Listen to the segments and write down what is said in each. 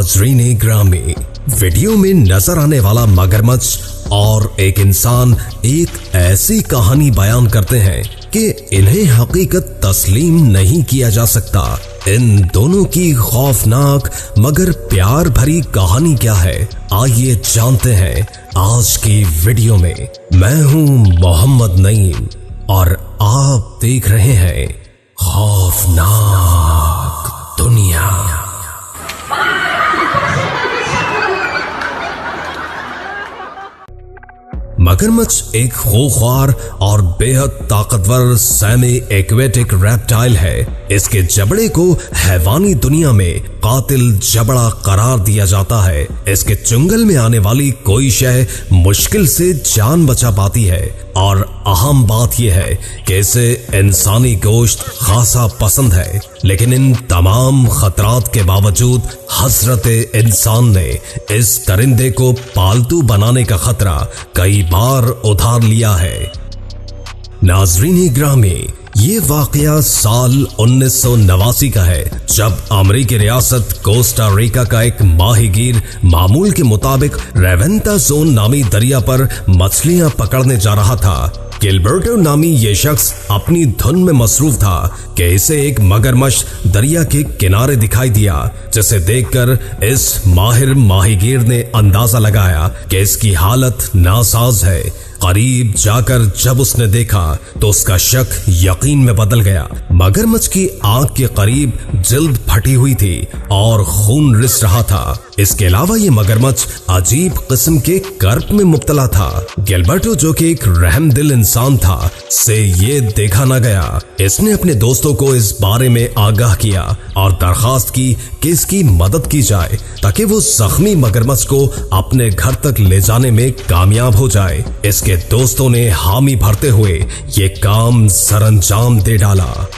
नाज़रीन ग्रामी, वीडियो में नजर आने वाला मगरमच्छ और एक इंसान एक ऐसी कहानी बयान करते हैं कि इन्हें हकीकत तस्लीम नहीं किया जा सकता। इन दोनों की खौफनाक मगर प्यार भरी कहानी क्या है, आइए जानते हैं आज की वीडियो में। मैं हूं मोहम्मद नईम और आप देख रहे हैं खौफनाक दुनिया। मगरमच्छ एक खूंखार और बेहद ताकतवर सेमी एक्वेटिक रेप्टाइल है। इसके जबड़े को हैवानी दुनिया में कातिल जबड़ा करार दिया जाता है। इसके चुंगल में आने वाली कोई शय मुश्किल से जान बचा पाती है और अहम बात यह है कि इसे इंसानी गोश्त खासा पसंद है। लेकिन इन तमाम खतरात के बावजूद हजरत इंसान ने इस दरिंदे को पालतू बनाने का खतरा कई बार उठार लिया है। नाज़रीन ग्रामी, ये वाकया साल 1989 का है, जब अमेरिकी रियासत कोस्टा रिका का एक माहीगीर मामूल के मुताबिक रेवेंता जोन नामी दरिया पर मछलियां पकड़ने जा रहा था। गिलबर्टो नामी ये शख्स अपनी धुन में मसरूफ था कि इसे एक मगरमच्छ दरिया के किनारे दिखाई दिया, जिसे देखकर इस माहिर माहीगीर ने अंदाजा लगाया कि इसकी हालत नासाज है। करीब जाकर जब उसने देखा तो उसका शक यकीन में बदल गया। मगरमच्छ की आंख के करीब जिल्द फटी हुई थी और खून रिस रहा था। इसके अलावा ये मगरमच्छ अजीब किस्म के कर्क में मुब्तला था। गिलबर्टो, जो कि एक रहमदिल इंसान था, से ये देखा न गया। इसने अपने दोस्तों को इस बारे में आगाह किया और दरखास्त की कि इसकी मदद की जाए ताकि वो जख्मी मगरमच्छ को अपने घर तक ले जाने में कामयाब हो जाए। इसके दोस्तों ने हामी भरते हुए ये काम सरअंजाम दे डाला।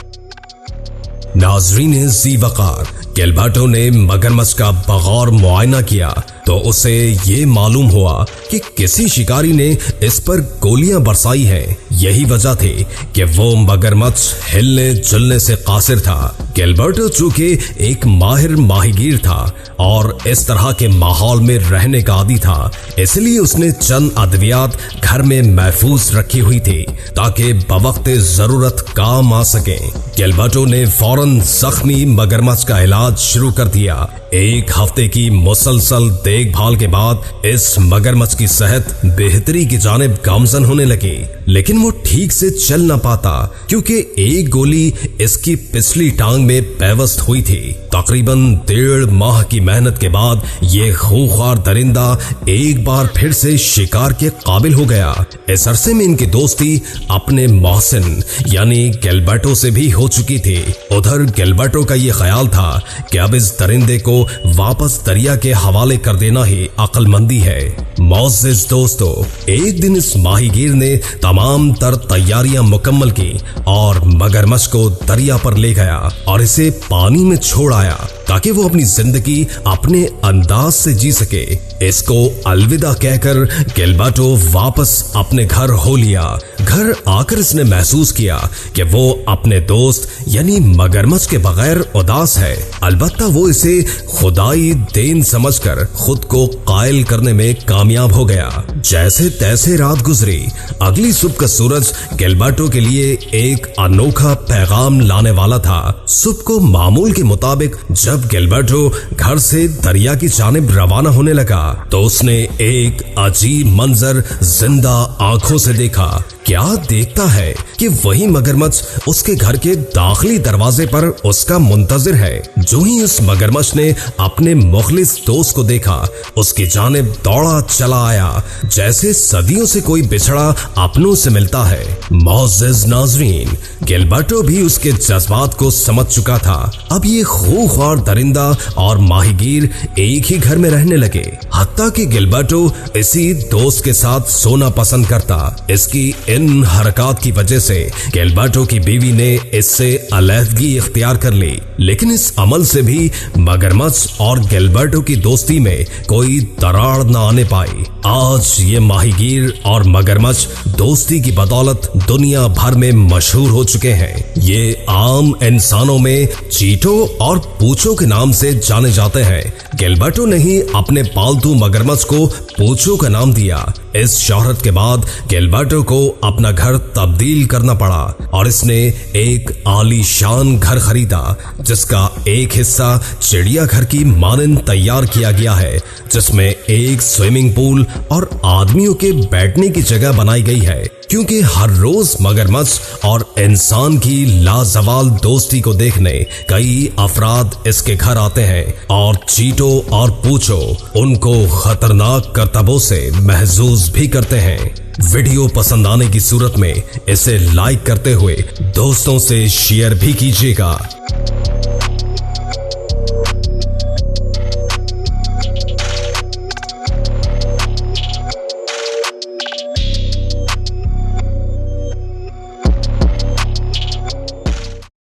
नाज़रीन ज़ीवकार, गिलबर्टो ने मगरमच्छ का बगौर मुआयना किया तो उसे ये मालूम हुआ कि किसी शिकारी ने इस पर गोलियां बरसाई हैं। यही वजह थी कि वो मगरमच्छ हिलने जुलने से कासिर था। गिलबर्टो चूंकि एक माहिर माहीगीर था और इस तरह के माहौल में रहने का आदी था, इसलिए उसने चंद अद्वियात घर में महफूज रखी हुई थी ताकि बवक्त जरूरत काम आ सके। गिलबर्टो ने फौरन जख्मी मगरमच्छ का इलाज शुरू कर दिया। एक हफ्ते की मुसलसल देखभाल के बाद इस मगरमच्छ की सेहत बेहतरी की जानिब गामजन होने लगी, लेकिन वो ठीक से चल न पाता क्योंकि एक गोली इसकी पिछली टांग में पेवस्त हुई थी। तकरीबन 1.5 माह की मेहनत के बाद ये खूंखार दरिंदा एक बार फिर से शिकार के काबिल हो गया। इस अरसे में इनकी दोस्ती अपने मोहसिन यानी गिलबर्टो से भी हो चुकी थी। उधर गिलबर्टो का ये ख्याल था कि अब इस दरिंदे को वापस दरिया के हवाले कर देना ही अक्लमंदी है। मोअज़्ज़िज़ दोस्तों, एक दिन इस माहीगीर ने तमाम तर तैयारियां मुकम्मल की और मगरमच्छ को दरिया पर ले गया और इसे पानी में छोड़ आया ताकि वो अपनी जिंदगी अपने अंदाज से जी सके। इसको अलविदा कहकर गिलबर्टो वापस अपने घर हो लिया। घर आकर इसने महसूस किया कि वो अपने दोस्त यानी मगरमच्छ के बगैर उदास है। अलबत्ता वो इसे खुदाई देन समझकर खुद को कायल करने में कामयाब हो गया। जैसे तैसे रात गुजरी। अगली सुबह का सूरज गिलबर्टो के लिए एक अनोखा पैगाम लाने वाला था। सुबह को मामूल के मुताबिक जब गिलबर्टो घर से दरिया की जानिब रवाना होने लगा तो उसने एक अजीब मंजर जिंदा आंखों से देखा। क्या देखता है कि वही मगरमच्छ उसके घर के दाखिली दरवाजे पर उसका मुंतजिर है। जो ही उस मगरमच्छ ने अपने मुखलिस दोस्त को देखा, उसकी जानिब दौड़ा चला आया जैसे सदियों से कोई बिछड़ा अपनों से मिलता है। मोअज़्ज़िज़ नाज़रीन, गिलबर्टो भी उसके जज्बात को समझ चुका था। अब ये खूंखार दरिंदा और माहीगीर एक ही घर में रहने लगे। हत्ता कि गिलबर्टो इसी दोस्त के साथ सोना पसंद करता। इसकी इन हरकत की वजह से गिलबर्टो की बीवी ने इससे अलहदगी इख्तियार कर ली, लेकिन इस अमल से भी मगरमच्छ और गिलबर्टो की दोस्ती में कोई दरार न आने पाई। आज ये माहीगीर और मगरमच्छ दोस्ती की बदौलत दुनिया भर में मशहूर हो चुके हैं। ये आम इंसानों में चीटों और पूंछों के नाम से जाने जाते हैं। गिलबर्टो ने ही अपने पालतू मगरमच्छ को पूछो का नाम दिया। इस शोहरत के बाद गिलबर्टो को अपना घर तब्दील करना पड़ा और इसने एक आलीशान घर खरीदा, जिसका एक हिस्सा चिड़ियाघर की मानंद तैयार किया गया है, जिसमें एक स्विमिंग पूल और आदमियों के बैठने की जगह बनाई गई है। क्योंकि हर रोज मगरमच्छ और इंसान की लाजवाल दोस्ती को देखने कई अफराद इसके घर आते हैं और चीटो और पूछो उनको खतरनाक करतबों से महसूस भी करते हैं। वीडियो पसंद आने की सूरत में इसे लाइक करते हुए दोस्तों से शेयर भी कीजिएगा।